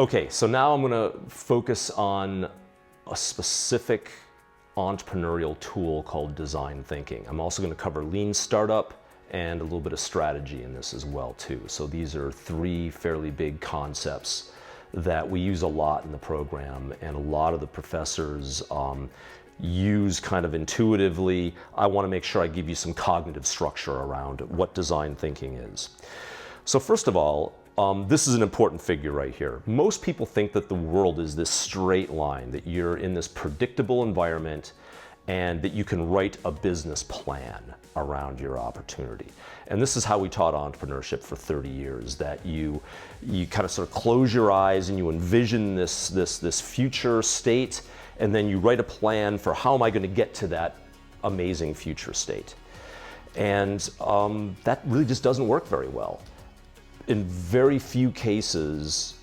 Okay, so now I'm going to focus on a specific entrepreneurial tool called design thinking. I'm also going to cover lean startup and a little bit of strategy in this as well too. So these are three fairly big concepts that we use a lot in the program, and a lot of the professors use kind of intuitively. I want to make sure I give you some cognitive structure around what design thinking is. So first of all, this is an important figure right here. Most people think that the world is this straight line, that you're in this predictable environment and that you can write a business plan around your opportunity. And this is how we taught entrepreneurship for 30 years, that you kind of sort of close your eyes and you envision this future state, and then you write a plan for how am I going to get to that amazing future state. And that really just doesn't work very well. In very few cases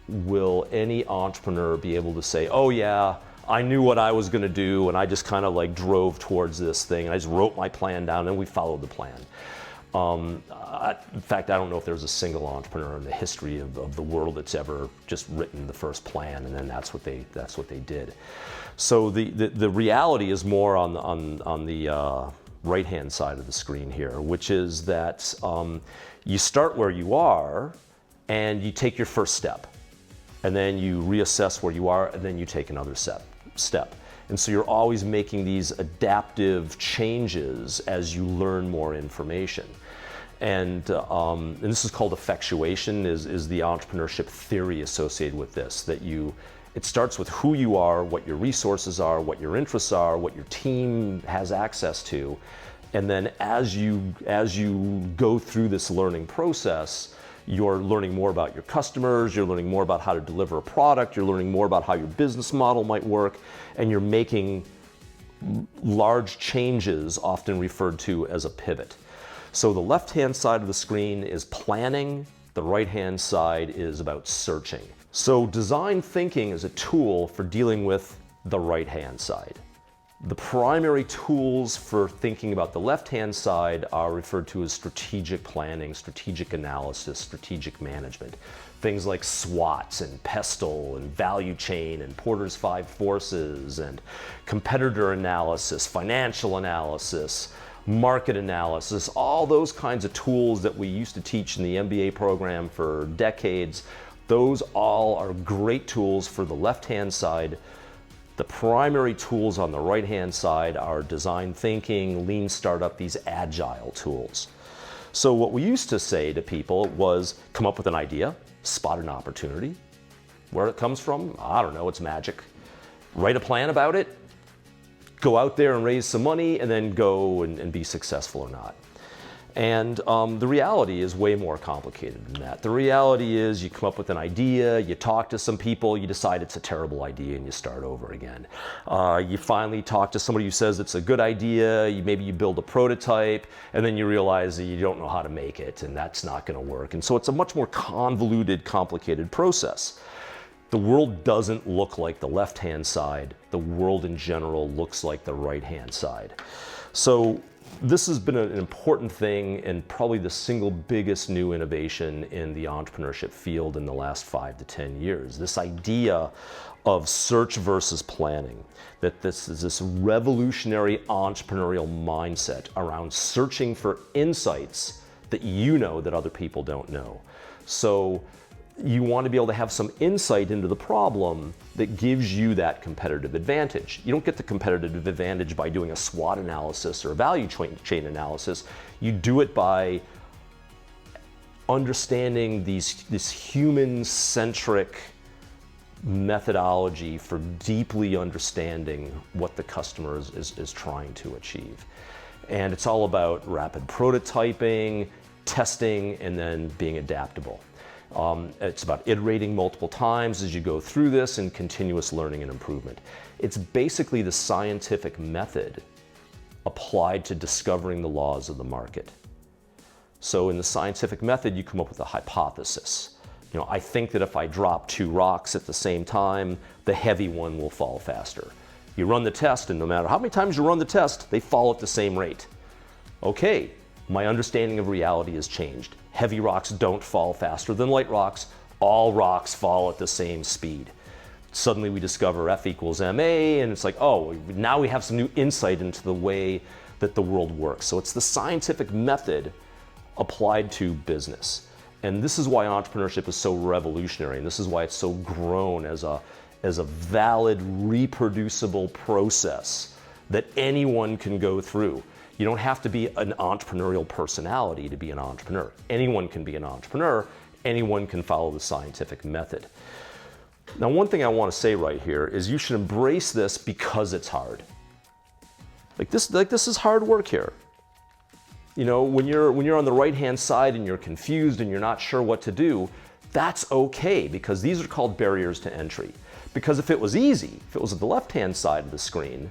will any entrepreneur be able to say, oh yeah, I knew what I was going to do and I just kind of like drove towards this thing and I just wrote my plan down and we followed the plan. In fact, I don't know if there's a single entrepreneur in the history of the world that's ever just written the first plan and then that's what they did. So the reality is more on the right-hand side of the screen here, which is that you start where you are and you take your first step, and then you reassess where you are, and then you take another step. And so you're always making these adaptive changes as you learn more information. And this is called effectuation, is the entrepreneurship theory associated with this, that it starts with who you are, what your resources are, what your interests are, what your team has access to. And then as you go through this learning process, you're learning more about your customers, you're learning more about how to deliver a product, you're learning more about how your business model might work, and you're making large changes, often referred to as a pivot. So the left-hand side of the screen is planning, the right-hand side is about searching. So design thinking is a tool for dealing with the right-hand side. The primary tools for thinking about the left-hand side are referred to as strategic planning, strategic analysis, strategic management. Things like SWOTs and PESTLE and value chain and Porter's 5 forces and competitor analysis, financial analysis, market analysis, all those kinds of tools that we used to teach in the MBA program for decades. Those all are great tools for the left-hand side. The primary tools on the right-hand side are design thinking, lean startup, these agile tools. So what we used to say to people was come up with an idea, spot an opportunity. Where it comes from, I don't know, it's magic. Write a plan about it, go out there and raise some money, and then go and be successful or not. And the reality is way more complicated than that. The reality is you come up with an idea, you talk to some people, you decide it's a terrible idea and you start over again. You finally talk to somebody who says it's a good idea, maybe you build a prototype, and then you realize that you don't know how to make it and that's not going to work. And so it's a much more convoluted, complicated process. The world doesn't look like the left-hand side. The world in general looks like the right-hand side. So this has been an important thing and probably the single biggest new innovation in the entrepreneurship field in the last 5 to 10 years. This idea of search versus planning, that this is this revolutionary entrepreneurial mindset around searching for insights that you know that other people don't know. So you want to be able to have some insight into the problem that gives you that competitive advantage. You don't get the competitive advantage by doing a SWOT analysis or a value chain analysis. You do it by understanding this human-centric methodology for deeply understanding what the customer is trying to achieve. And it's all about rapid prototyping, testing, and then being adaptable. It's about iterating multiple times as you go through this and continuous learning and improvement. It's basically the scientific method applied to discovering the laws of the market. So in the scientific method, you come up with a hypothesis. You know, I think that if I drop 2 rocks at the same time, the heavy one will fall faster. You run the test, and no matter how many times you run the test, they fall at the same rate. Okay, my understanding of reality has changed. Heavy rocks don't fall faster than light rocks. all rocks fall at the same speed. Suddenly we discover F equals ma, and it's like, oh, now we have some new insight into the way that the world works. So it's the scientific method applied to business. And this is why entrepreneurship is so revolutionary, and this is why it's so grown as a valid, reproducible process that anyone can go through. You don't have to be an entrepreneurial personality to be an entrepreneur. Anyone can be an entrepreneur. Anyone can follow the scientific method. Now, one thing I want to say right here is you should embrace this because it's hard. Like this is hard work here. You know, when you're on the right-hand side and you're confused and you're not sure what to do, that's okay, because these are called barriers to entry. Because if it was easy, if it was at the left-hand side of the screen,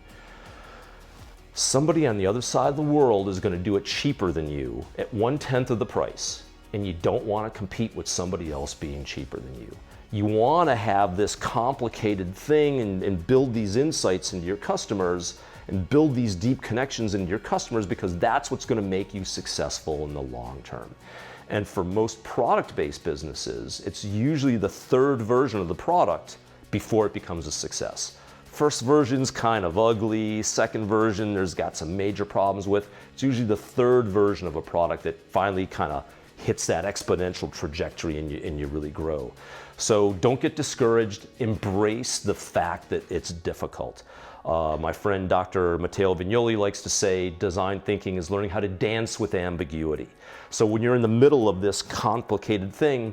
somebody on the other side of the world is going to do it cheaper than you at 1/10 of the price, and you don't want to compete with somebody else being cheaper than you. You want to have this complicated thing and build these insights into your customers and build these deep connections into your customers, because that's what's going to make you successful in the long term. And for most product-based businesses, it's usually the third version of the product before it becomes a success. First version's kind of ugly, second version there's got some major problems with. It's usually the third version of a product that finally kind of hits that exponential trajectory and you really grow. So don't get discouraged, embrace the fact that it's difficult. My friend Dr. Matteo Vignoli likes to say design thinking is learning how to dance with ambiguity. So when you're in the middle of this complicated thing,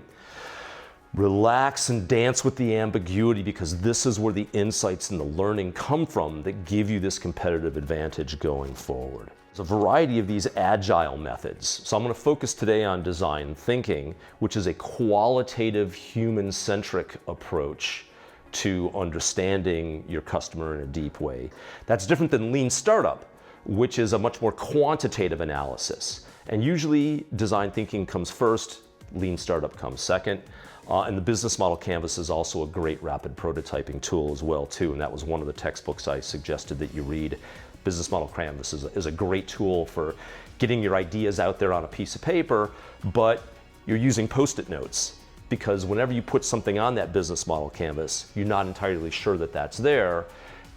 relax and dance with the ambiguity, because this is where the insights and the learning come from that give you this competitive advantage going forward. There's a variety of these agile methods. So I'm going to focus today on design thinking, which is a qualitative, human-centric approach to understanding your customer in a deep way. That's different than lean startup, which is a much more quantitative analysis. And usually design thinking comes first, lean startup comes second. And the business model canvas is also a great rapid prototyping tool as well too. And that was one of the textbooks I suggested that you read. Business model canvas is a great tool for getting your ideas out there on a piece of paper, but you're using Post-it notes, because whenever you put something on that business model canvas, you're not entirely sure that that's there.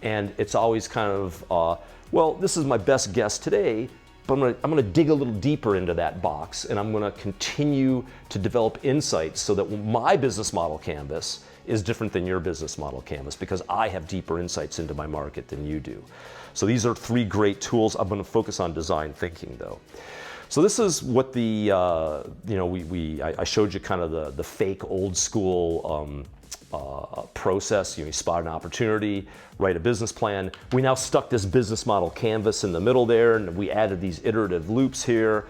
And it's always kind of, well, this is my best guess today, but I'm gonna dig a little deeper into that box, and I'm gonna continue to develop insights so that my business model canvas is different than your business model canvas, because I have deeper insights into my market than you do. So these are three great tools. I'm gonna focus on design thinking though. So this is what the, I showed you kind of the fake old school process. You spot an opportunity, write a business plan. We now stuck this business model canvas in the middle there, and we added these iterative loops here,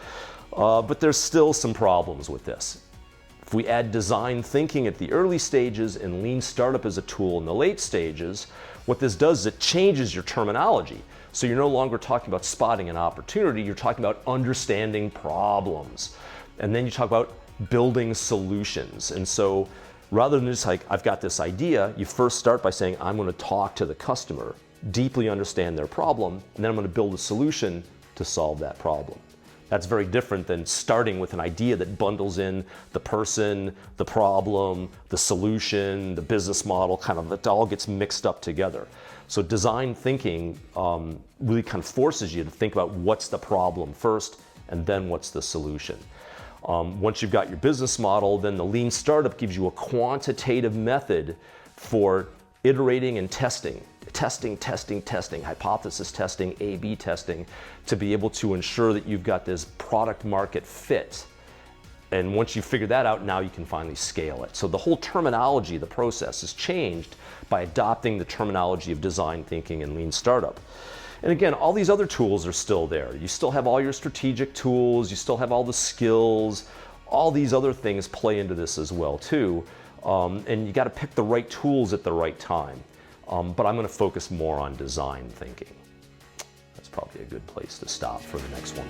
but there's still some problems with this. If we add design thinking at the early stages and lean startup as a tool in the late stages, what this does is it changes your terminology. So you're no longer talking about spotting an opportunity, you're talking about understanding problems. And then you talk about building solutions. And so rather than just like, I've got this idea, you first start by saying, I'm going to talk to the customer, deeply understand their problem, and then I'm going to build a solution to solve that problem. That's very different than starting with an idea that bundles in the person, the problem, the solution, the business model, kind of, it all gets mixed up together. So design thinking really kind of forces you to think about what's the problem first, and then what's the solution. Once you've got your business model, then the lean startup gives you a quantitative method for iterating and testing, hypothesis testing, A/B testing, to be able to ensure that you've got this product market fit. And once you figure that out, now you can finally scale it. So the whole terminology of the process is changed by adopting the terminology of design thinking and lean startup. And again, all these other tools are still there. You still have all your strategic tools, you still have all the skills, all these other things play into this as well too. And you got to pick the right tools at the right time. But I'm going to focus more on design thinking. That's probably a good place to stop for the next one.